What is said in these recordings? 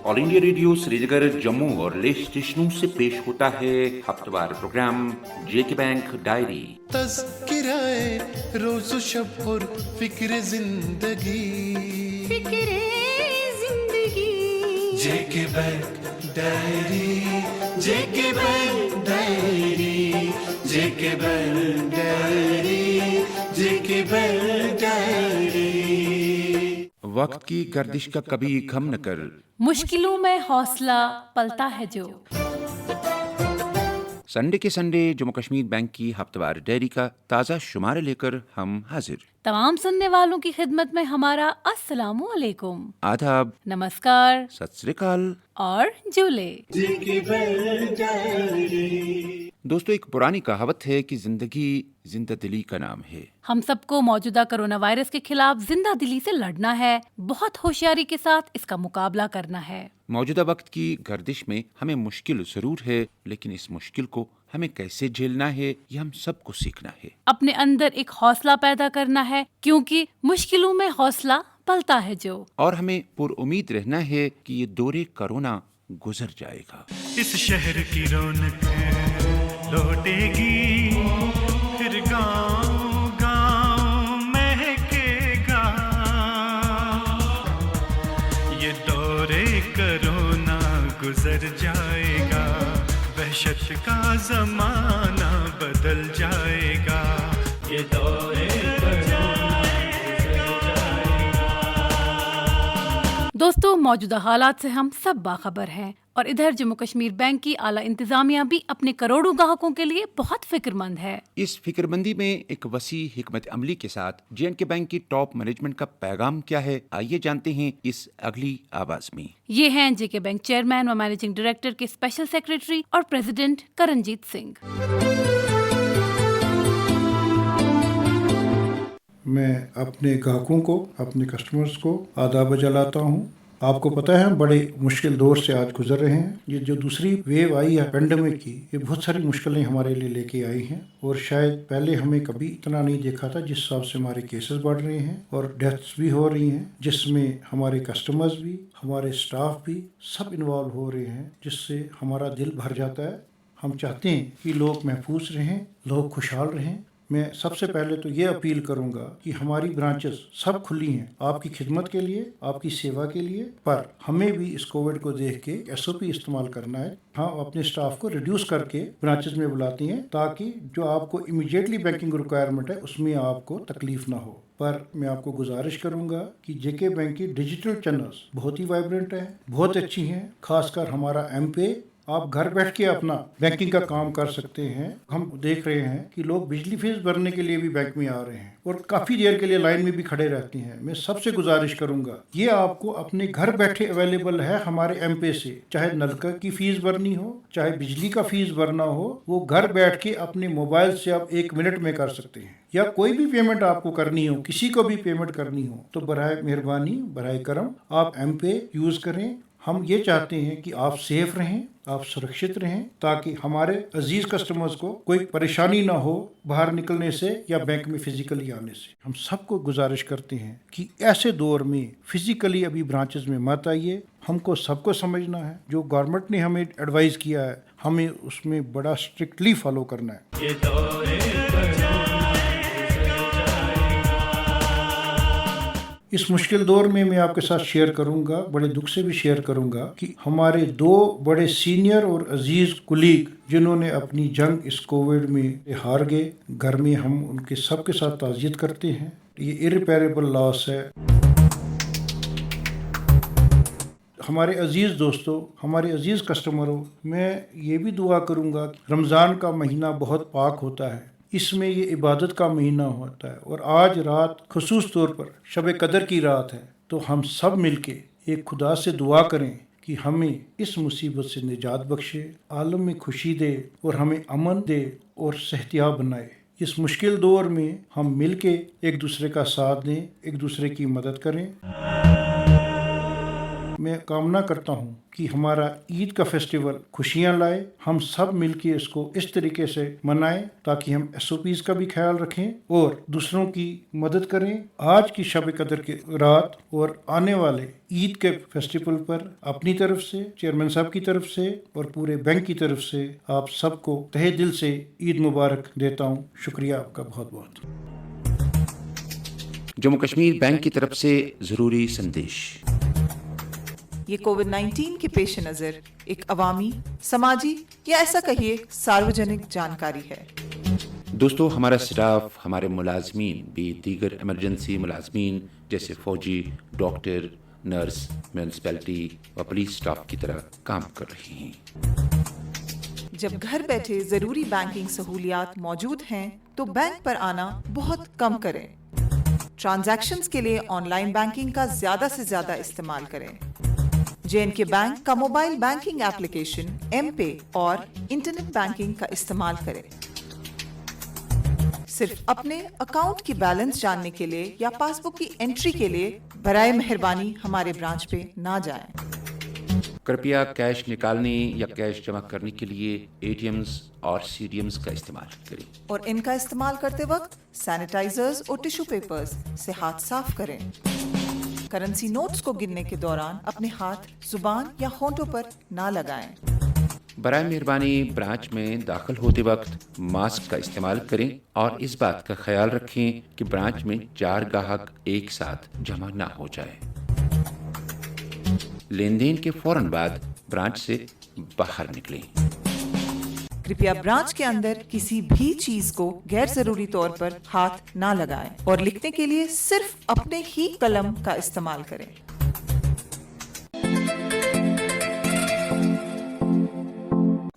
All India radio Srinagar, Jammu और ले स्टेशनों से पेश होता है हफ्तेवार प्रोग्राम जेके बैंक डायरी। तज़किराए रोज़ व शब और फिक्र जिंदगी जेके बैंक डायरी, जेके बैंक डायरी, जेके बैंक डायरी, जेके बैंक डायरी। वक्त की गर्दिश का कभी गम न कर, मुश्किलों में हौसला पलता है जो। संडे के संडे जम्मू कश्मीर बैंक की हफ्तेवार डायरी का ताज़ा शुमारा लेकर हम हाजिर। तमाम सुनने वालों की खिदमत में हमारा अस्सलामु अलैकुम, आदाब, नमस्कार सत श्री अकाल और जुले। जेके बैंक डायरी। दोस्तों, एक पुरानी कहावत है कि जिंदगी जिंदा दिली का नाम है। हम सबको मौजूदा कोरोना वायरस के खिलाफ जिंदा दिली से लड़ना है, बहुत होशियारी के साथ इसका मुकाबला करना है। मौजूदा वक्त की गर्दिश में हमें मुश्किल जरूर है, लेकिन इस मुश्किल को हमें कैसे झेलना है ये हम सबको सीखना है। अपने अंदर एक हौसला पैदा करना है, क्योंकि मुश्किलों में हौसला पलता है जो। और हमें पुरुमीद रहना है कि ये दौरे कोरोना गुजर जाएगा। इस शहर की रौनक लौटेगी, फिर गाँव गाँव महकेगा। ये दौरे कोरोना गुजर जाएगा, वहशत का जमाना बदल जाएगा। ये दौरे दोस्तों, मौजूदा हालात से हम सब बाखबर हैं और इधर जम्मू कश्मीर बैंक की आला इंतजामिया भी अपने करोड़ों ग्राहकों के लिए बहुत फिक्रमंद है। इस फिक्रमंदी में एक वसी हिकमत अमली के साथ जे&के बैंक की टॉप मैनेजमेंट का पैगाम क्या है, आइए जानते हैं इस अगली आवाज में। ये हैं जेके बैंक चेयरमैन व मैनेजिंग डायरेक्टर के स्पेशल सेक्रेटरी और प्रेसिडेंट करणजीत सिंह। मैं अपने ग्राहकों को, अपने कस्टमर्स को आदाब जलाता हूँ। आपको पता है हम बड़े मुश्किल दौर से आज गुजर रहे हैं। ये जो दूसरी वेव आई है पेंडेमिक की, ये बहुत सारी मुश्किलें हमारे लिए लेके आई हैं और शायद पहले हमें कभी इतना नहीं देखा था। जिस हिसाब से हमारे केसेस बढ़ रहे हैं और डेथ्स भी हो रही हैं, जिसमें हमारे कस्टमर्स भी, हमारे स्टाफ भी सब इन्वॉल्व हो रहे हैं, जिससे हमारा दिल भर जाता है। हम चाहते हैं कि लोग महफूज रहें, लोग खुशहाल रहें। मैं सबसे पहले तो ये अपील करूंगा कि हमारी ब्रांचेस सब खुली हैं आपकी खिदमत के लिए, आपकी सेवा के लिए, पर हमें भी इस कोविड को देख के SOP इस्तेमाल करना है। हाँ, अपने स्टाफ को रिड्यूस करके ब्रांचेस में बुलाती हैं ताकि जो आपको इमीडिएटली बैंकिंग रिक्वायरमेंट है उसमें आपको तकलीफ ना हो। पर मैं आपको गुजारिश करूंगा कि जेके बैंक की डिजिटल चैनल्स बहुत ही वाइब्रेंट हैं, बहुत अच्छी हैं। खासकर हमारा M-Pay, आप घर बैठ के अपना बैंकिंग का काम कर सकते हैं। हम देख रहे हैं कि लोग बिजली फीस भरने के लिए भी बैंक में आ रहे हैं और काफ़ी देर के लिए लाइन में भी खड़े रहते हैं। मैं सबसे गुजारिश करूंगा, ये आपको अपने घर बैठे अवेलेबल है हमारे M-Pay से। चाहे नलका की फीस भरनी हो, चाहे बिजली का फीस भरना हो, वो घर बैठ के अपने मोबाइल से आप 1 मिनट में कर सकते हैं। या कोई भी पेमेंट आपको करनी हो, किसी को भी पेमेंट करनी हो, तो बराए मेहरबानी, बराए करम आप M-Pay यूज़ करें। हम ये चाहते हैं कि आप सेफ रहें, आप सुरक्षित रहें, ताकि हमारे अजीज कस्टमर्स को कोई परेशानी ना हो बाहर निकलने से या बैंक में फिजिकली आने से। हम सबको गुजारिश करते हैं कि ऐसे दौर में फिजिकली अभी ब्रांचेस में मत आइए। हमको सबको समझना है, जो गवर्नमेंट ने हमें एडवाइस किया है हमें उसमें बड़ा स्ट्रिक्टली फॉलो करना है। ये दौरे इस मुश्किल दौर में मैं आपके साथ शेयर करूंगा, बड़े दुख से भी शेयर करूंगा कि हमारे 2 बड़े सीनियर और अजीज कुलीग जिन्होंने अपनी जंग इस कोविड में हार गए, घर में हम उनके सबके साथ ताज़ियत करते हैं। ये इरिपेरेबल लॉस है। हमारे अजीज़ दोस्तों, हमारे अजीज़ कस्टमरों, मैं ये भी दुआ करूंगा कि रमज़ान का महीना बहुत पाक होता है, इसमें ये इबादत का महीना होता है और आज रात खुसूस तौर पर शब कदर की रात है। तो हम सब मिलके एक खुदा से दुआ करें कि हमें इस मुसीबत से निजात बख्शे, आलम में खुशी दे और हमें अमन दे और सेहतियाब बनाए। इस मुश्किल दौर में हम मिलके एक दूसरे का साथ दें, एक दूसरे की मदद करें। मैं कामना करता हूँ कि हमारा ईद का फेस्टिवल खुशियाँ लाए, हम सब मिलके इसको इस तरीके से मनाएं ताकि हम SOPs का भी ख्याल रखें और दूसरों की मदद करें। आज की शब कदर की रात और आने वाले ईद के फेस्टिवल पर अपनी तरफ से, चेयरमैन साहब की तरफ से और पूरे बैंक की तरफ से आप सबको तहे दिल से ईद मुबारक देता हूँ। शुक्रिया आपका बहुत बहुत। जम्मू कश्मीर बैंक की तरफ से जरूरी संदेश। ये कोविड-19 के पेश नज़र एक अवामी, समाजी या ऐसा कहिए सार्वजनिक जानकारी है। दोस्तों, हमारा स्टाफ, हमारे मुलाजमीन भी दीगर इमरजेंसी मुलाजमीन जैसे फौजी, डॉक्टर, नर्स, म्यूनसिपैलिटी व पुलिस स्टाफ की तरह काम कर रहे हैं। जब घर बैठे जरूरी बैंकिंग सहूलियात मौजूद हैं तो बैंक पर आना बहुत कम करें। ट्रांजैक्शंस के लिए ऑनलाइन बैंकिंग का ज्यादा से ज्यादा इस्तेमाल करें। J&K बैंक का मोबाइल बैंकिंग एप्लीकेशन M-Pay और इंटरनेट बैंकिंग का इस्तेमाल करें। सिर्फ अपने अकाउंट की बैलेंस जानने के लिए या पासबुक की एंट्री के लिए बराए मेहरबानी हमारे ब्रांच पे ना जाएं। कृपया कैश निकालने या कैश जमा करने के लिए ATMs और CDMs का इस्तेमाल करें और इनका इस्तेमाल करते वक्त सैनिटाइजर्स और टिश्यू पेपर्स से हाथ साफ करें। करेंसी नोट्स को गिनने के दौरान अपने हाथ जुबान या होंठों पर ना लगाएं। बराए मेहरबानी ब्रांच में दाखिल होते वक्त मास्क का इस्तेमाल करें और इस बात का ख्याल रखें कि ब्रांच में 4 ग्राहक एक साथ जमा ना हो जाए। लेन देन के फौरन बाद ब्रांच से बाहर निकलें। कृपया ब्रांच के अंदर किसी भी चीज को गैर जरूरी तौर पर हाथ ना लगाएं और लिखने के लिए सिर्फ अपने ही कलम का इस्तेमाल करें।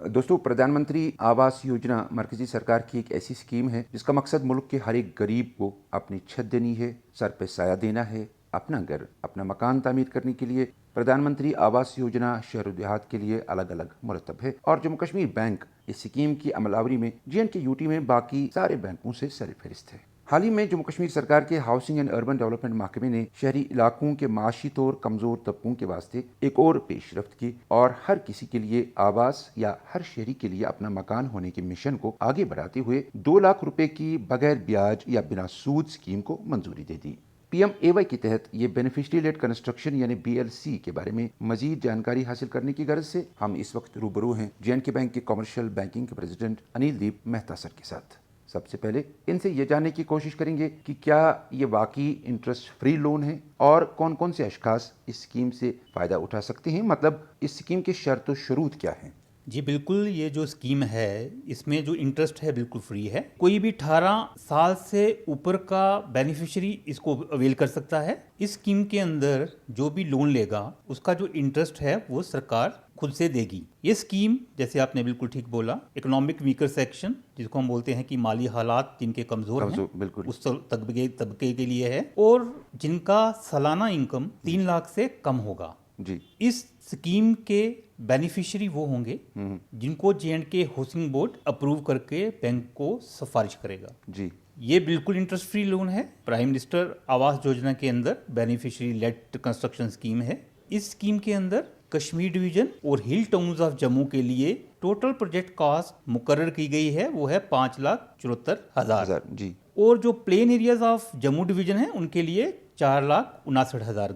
दोस्तों, प्रधानमंत्री आवास योजना मरकजी सरकार की एक ऐसी स्कीम है जिसका मकसद मुल्क के हर एक गरीब को अपनी छत देनी है, सर पे साया देना है। अपना घर, अपना मकान तामीर करने के लिए प्रधानमंत्री आवास योजना शहर और देहात के लिए अलग अलग मुरतब है और जम्मू कश्मीर बैंक इस स्कीम की अमलावरी में J&K UT में बाकी सारे बैंकों से सरफहरिस्त है। हाल ही में जम्मू कश्मीर सरकार के हाउसिंग एंड अर्बन डेवलपमेंट महकमे ने शहरी इलाकों के माशी तौर कमजोर तबकों के वास्ते एक और पेशरफ्त की और हर किसी के लिए आवास या हर शहरी के लिए अपना मकान होने के मिशन को आगे बढ़ाते हुए 2 लाख रुपए की बगैर ब्याज या बिना सूद स्कीम को मंजूरी दे दी। PMAY के तहत ये बेनिफिशियरी लेड कंस्ट्रक्शन यानी BLC के बारे में मजीद जानकारी हासिल करने की गर्ज से हम इस वक्त रूबरू हैं J&K बैंक के कमर्शियल बैंकिंग के प्रेसिडेंट अनिल दीप मेहता सर के साथ। सबसे पहले इनसे ये जानने की कोशिश करेंगे कि क्या ये वाकई इंटरेस्ट फ्री लोन है और कौन कौन से अशखास इस स्कीम से फ़ायदा उठा सकते हैं, मतलब इस स्कीम के शर्त व शुरूत क्या हैं। जी बिल्कुल, ये जो स्कीम है इसमें जो इंटरेस्ट है बिल्कुल फ्री है। कोई भी 18 साल से ऊपर का बेनिफिशियरी इसको अवेल कर सकता है। इस स्कीम के अंदर जो भी लोन लेगा उसका जो इंटरेस्ट है वो सरकार खुद से देगी। ये स्कीम, जैसे आपने बिल्कुल ठीक बोला, इकोनॉमिक वीकर सेक्शन जिसको हम बोलते हैं कि माली हालात जिनके कमजोर हैं, बिल्कुल उस तबके के लिए है और जिनका सालाना इनकम 3 लाख से कम होगा जी। इस स्कीम के बेनिफिशियरी वो होंगे जिनको J&K हाउसिंग बोर्ड अप्रूव करके बैंक को सिफारिश करेगा जी। ये बिल्कुल इंटरेस्ट फ्री लोन है। प्राइम मिनिस्टर आवास योजना के अंदर बेनिफिशियरी लेड कंस्ट्रक्शन स्कीम है। इस स्कीम के अंदर कश्मीर डिवीजन और हिल टाउन्स ऑफ जम्मू के लिए टोटल प्रोजेक्ट कॉस्ट मुकर्रर की गई है वो है 5,74,000 जी। और जो plain areas of Jammu division है उनके लिए 4,59,000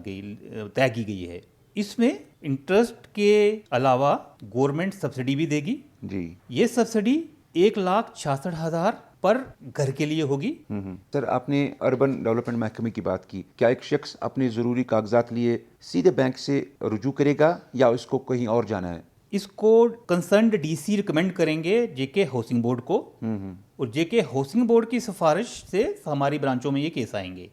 तय की गई है। इसमें इंटरेस्ट के अलावा गवर्नमेंट सब्सिडी भी देगी जी। ये सब्सिडी 1,66,000 पर घर के लिए होगी। सर, आपने अर्बन डेवलपमेंट महकमे की बात की, क्या एक शख्स अपने जरूरी कागजात लिए सीधे बैंक से रुजू करेगा या इसको कहीं और जाना है? इसको कंसर्न्ड DC रिकमेंड करेंगे J&K हाउसिंग बोर्ड को और J&K हाउसिंग बोर्ड की सिफारिश से हमारी ब्रांचों में ये केस आएंगे।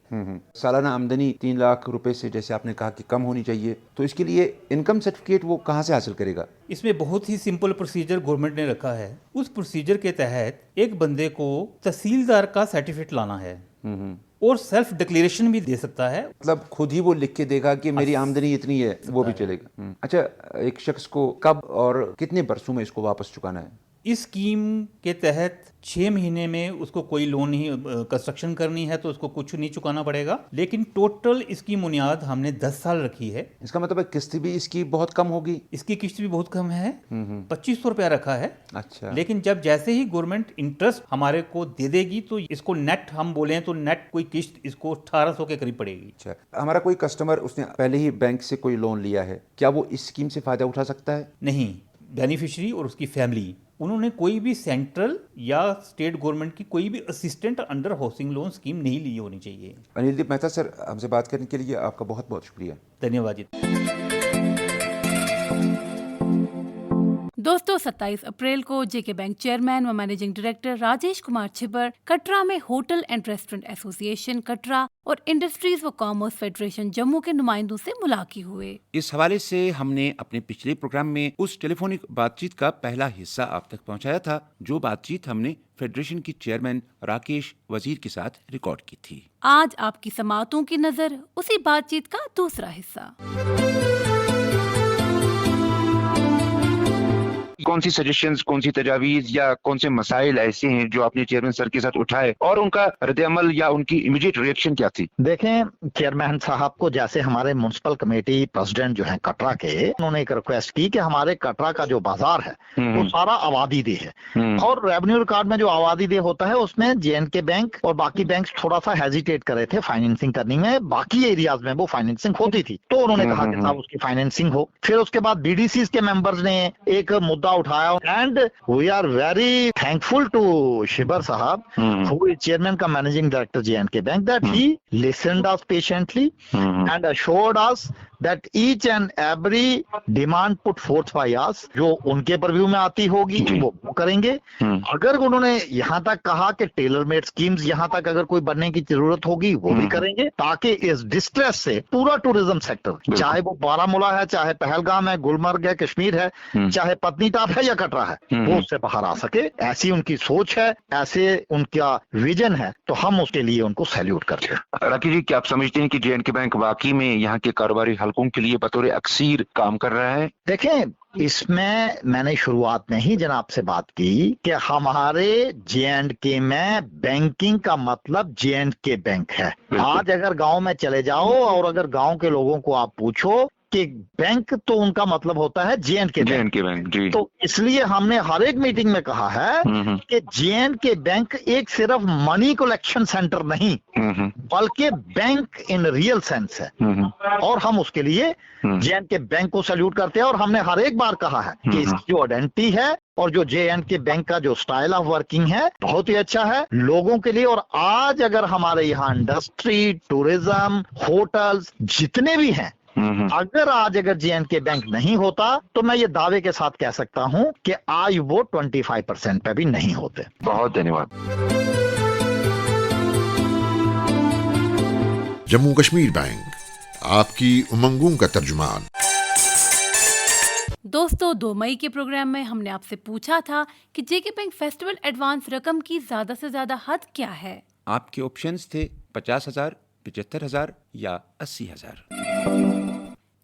सालाना आमदनी 3 लाख रुपए से, जैसे आपने कहा कि कम होनी चाहिए, तो इसके लिए इनकम सर्टिफिकेट वो कहाँ से हासिल करेगा? इसमें बहुत ही सिंपल प्रोसीजर गवर्नमेंट ने रखा है। उस प्रोसीजर के तहत एक बंदे को तहसीलदार का सर्टिफिकेट लाना है और सेल्फ डिक्लेरेशन भी दे सकता है, मतलब खुद ही वो लिख के देगा कि मेरी आमदनी इतनी है, वो भी चलेगा। अच्छा, एक शख्स को कब और कितने बरसों में इसको वापस चुकाना है? इस स्कीम के तहत 6 महीने में उसको कोई लोन नहीं, कंस्ट्रक्शन करनी है तो उसको कुछ नहीं चुकाना पड़ेगा, लेकिन टोटल इसकी बुनियाद हमने 10 साल रखी है। इसका मतलब है किस्त भी इसकी बहुत कम होगी? इसकी किस्त भी बहुत कम है, 2500 रुपया रखा है। अच्छा। लेकिन जब जैसे ही गवर्नमेंट इंटरेस्ट हमारे को दे देगी तो इसको नेट हम बोलें तो नेट कोई किस्त इसको 1800 के करीब पड़ेगी। अच्छा, हमारा कोई कस्टमर उसने पहले ही बैंक से कोई लोन लिया है, क्या वो इस स्कीम से फायदा उठा सकता है? नहीं, बेनिफिशियरी और उसकी फैमिली, उन्होंने कोई भी सेंट्रल या स्टेट गवर्नमेंट की कोई भी assistant under housing loan scheme नहीं ली होनी चाहिए। अनिल मेहता सर, हमसे बात करने के लिए आपका बहुत बहुत शुक्रिया। धन्यवाद जी। दोस्तों, 27 अप्रैल को जेके बैंक चेयरमैन व मैनेजिंग डायरेक्टर राजेश कुमार छिबर कटरा में hotel and restaurant association Katra और इंडस्ट्रीज व कॉमर्स फेडरेशन जम्मू के नुमाइंदों से मुलाकात हुए। इस हवाले से हमने अपने पिछले प्रोग्राम में उस टेलीफोनिक बातचीत का पहला हिस्सा आप तक पहुंचाया था, जो बातचीत हमने फेडरेशन की चेयरमैन राकेश वजीर के साथ रिकॉर्ड की थी। आज आपकी समाअतों की नजर उसी बातचीत का दूसरा हिस्सा। कौन सी सजेशंस, कौन सी तजावीज या कौन से मसाइल ऐसे हैं जो आपने चेयरमैन सर के साथ उठाए और उनका रद्द-ए-अमल या उनकी इमीडिएट रिएक्शन क्या थी? देखें, चेयरमैन साहब को जैसे हमारे म्युनिसिपल कमेटी प्रेसिडेंट जो हैं कटरा के, उन्होंने एक रिक्वेस्ट की कि हमारे कटरा का जो बाजार है वो सारा आबादी दे है और रेवेन्यू रिकॉर्ड में जो आबादी दे होता है उसमें जेएनके बैंक और बाकी बैंक थोड़ा सा हेजिटेट कर रहे थे फाइनेंसिंग करने में, बाकी एरियाज में वो फाइनेंसिंग होती थी, तो उन्होंने कहा कि साहब उसकी फाइनेंसिंग हो। फिर उसके बाद बीडीसी के मेंबर्स ने एक मुद्दा उठाया and we are very thankful to Shibar Sahab who is chairman का managing director J&K Bank that he listened us patiently and assured us that each and every demand put forth by us जो उनके purview में आती होगी वो करेंगे। अगर उन्होंने यहाँ तक कहा कि टेलर मेड स्कीम्स यहाँ तक अगर कोई बनने की जरूरत होगी वो भी करेंगे, ताकि इस डिस्ट्रेस से पूरा टूरिज्म सेक्टर, चाहे वो बारामूला है, चाहे पहलगाम है, गुलमर्ग है, कश्मीर है, चाहे पत्नीटाप है या कटरा है, वो उससे बाहर आ सके। ऐसी उनकी सोच है, ऐसे उनका विजन है, तो हम उसके लिए उनको सैल्यूट करते हैं। राकेश जी, क्या आप समझते हैं कि J&K बैंक वाकई में यहाँ के कारोबारी हलकों के लिए बतौर अक्सीर काम कर रहा है? देखें, इसमें मैंने शुरुआत में ही जनाब से बात की कि हमारे J&K में बैंकिंग का मतलब J&K बैंक है। आज अगर गांव में चले जाओ और अगर गांव के लोगों को आप पूछो कि बैंक तो उनका मतलब होता है J&K बैंक जी। तो इसलिए हमने हर एक मीटिंग में कहा है कि J&K बैंक एक सिर्फ मनी कलेक्शन सेंटर नहीं बल्कि बैंक इन रियल सेंस है और हम उसके लिए J&K बैंक को सैल्यूट करते हैं। और हमने हर एक बार कहा है कि इसकी जो आइडेंटिटी है और जो J&K बैंक का जो स्टाइल ऑफ वर्किंग है बहुत ही अच्छा है लोगों के लिए। और आज अगर हमारे यहाँ इंडस्ट्री, टूरिज्म, होटल्स जितने भी हैं, अगर आज अगर J&K बैंक नहीं होता तो मैं ये दावे के साथ कह सकता हूं कि आज वो 25% पे भी नहीं होते। बहुत धन्यवाद। जम्मू कश्मीर बैंक, आपकी उमंगों का तर्जुमान। दोस्तों, 2 मई के प्रोग्राम में हमने आपसे पूछा था कि जेके बैंक फेस्टिवल एडवांस रकम की ज्यादा से ज्यादा हद क्या है। आपके ऑप्शंस थे 50,000, 75,000 या 80,000।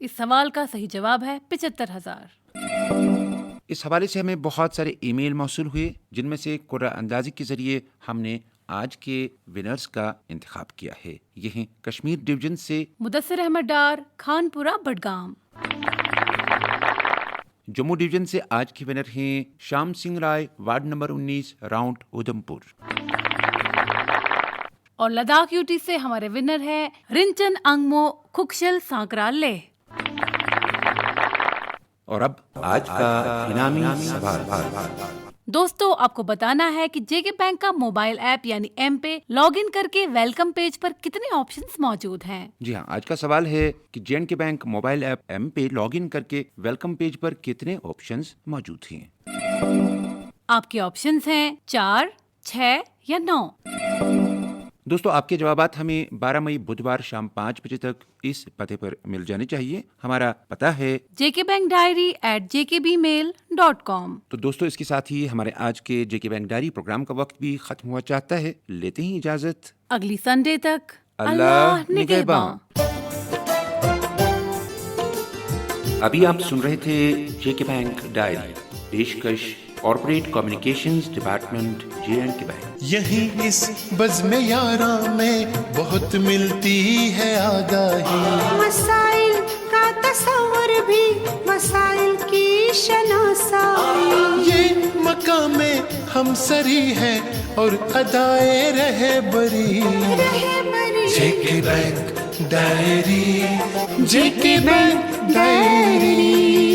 इस सवाल का सही जवाब है 75,000। इस हवाले से हमें बहुत सारे ईमेल मौसूल हुए, जिनमें से कुर्रा अंदाजी के जरिए हमने आज के विनर्स का इंतखाब किया है। ये हैं कश्मीर डिवीजन से मुदस्सिर अहमद डार, खानपुरा, बडगाम। जम्मू डिवीजन से आज के विनर हैं श्याम सिंह राय, वार्ड नंबर 19, राउंड उधमपुर। और लद्दाख यूटी से हमारे विनर है रिंचन अंगमो, खुकशल, सांकराले। और अब आज का इनामी सवाल। दोस्तों, आपको बताना है कि जेके बैंक का मोबाइल ऐप यानी एम पे लॉग इन करके वेलकम पेज पर कितने ऑप्शंस मौजूद हैं। जी हाँ, आज का सवाल है कि J&K bank mobile app M pay log in करके वेलकम पेज पर कितने ऑप्शंस मौजूद हैं। आपके ऑप्शंस हैं 4, 6 या 9। दोस्तों, आपके जवाबात हमें 12 मई बुधवार शाम 5 बजे तक इस पते पर मिल जाने चाहिए। हमारा पता है jkbankdiary@jkbmail.com। तो दोस्तों, इसके साथ ही हमारे आज के जेके बैंक डायरी प्रोग्राम का वक्त भी खत्म हुआ चाहता है। लेते ही इजाजत, अगली संडे तक अल्लाह निगहबान। अभी आप सुन रहे थे जेके बैंक डायरी, पेशकश corporate communications department, J&K bank. यही इस बज़्म यारा में बहुत मिलती है आगाही, मसाइल का तस्वर भी मसाइल की शनासाई। ये मकामे हम सरी है और अदाए रहे बरी। JK bank diary, JK bank diary.